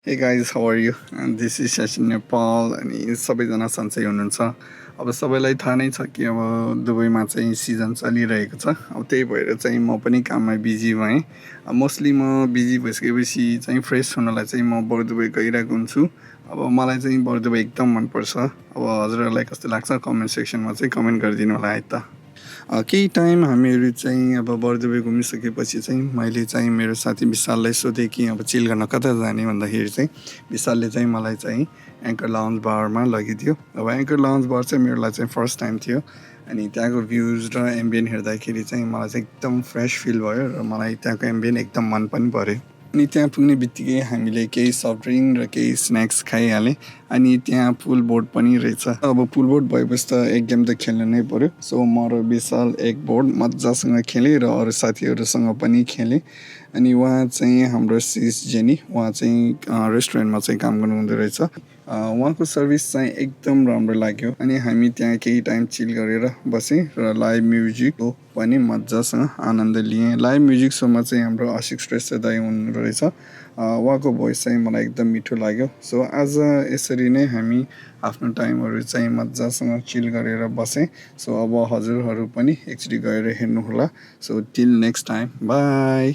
Hey guys, how are you? And this is Sachin Nepal अनि सबैजना सन्चै हुनुहुन्छ। अब सबैलाई थाहा नै छ कि अब दुबईमा चाहिँ सिजन चलिरहेको छ। अब त्यही भएर चाहिँ म पनि काममा बिजी भएँ। मोस्टली म बिजी भइसकेपछि चाहिँ फ्रेस हुनलाई चाहिँ म बर्दुबई गइरहेको हुन्छु। अब मलाई चाहिँ बर्दुबई एकदम मनपर्छ। अब हजुरहरूलाई कस्तो लाग्छ कमेन्ट सेक्सनमा चाहिँ कमेन्ट गरिदिनु होला है त। केही टाइम हामीहरू चाहिँ अब बर्दुबई घुमिसकेपछि चाहिँ मैले चाहिँ मेरो साथी विशाललाई सोधेँ कि अब चिल गर्न कता जाने भन्दाखेरि चाहिँ विशालले चाहिँ मलाई चाहिँ एङ्कर लाउन्ज बारमा लगिदियो। अब एङ्कर लाउन्ज बार चाहिँ मेरो लागि चाहिँ फर्स्ट टाइम थियो। अनि त्यहाँको भ्युज र एम्बियन हेर्दाखेरि चाहिँ मलाई चाहिँ एकदम फ्रेस फिल भयो र मलाई त्यहाँको एम्बियन एकदम मन पनि पऱ्यो। अनि त्यहाँ पुग्ने बित्तिकै हामीले केही सफ्ट ड्रिङ्क र केही स्न्याक्स खाइहालेँ। अनि त्यहाँ पुल बोट पनि रहेछ। अब पुल बोट भएपछि त एक गेम त खेल्नु नै पऱ्यो। सो म र विशाल एक बोर्ड मजासँग खेलेँ र अरू साथीहरूसँग पनि खेलेँ। अनि उहाँ चाहिँ हाम्रो सिस जेनी, उहाँ चाहिँ रेस्टुरेन्टमा चाहिँ काम गर्नुहुँदो रहेछ। उहाँको सर्भिस चाहिँ एकदम राम्रो लाग्यो। अनि हामी त्यहाँ केही टाइम चिल गरेर बसेँ र लाइभ म्युजिकको पनि मजासँग आनन्द लिएँ। लाइभ म्युजिक सोमा चाहिँ हाम्रो आशिक श्रेष्ठ दाई हुनुहुँदो रहेछ। उहाँको भोइस चाहिँ मलाई एकदम मिठो लाग्यो। सो आज यसरी नै हामी आफ्नो टाइमहरू चाहिँ मजासँग चिल गरेर बसेँ। सो अब हजुरहरू पनि एकचोटि गएर हेर्नुहोला। So till next time, by.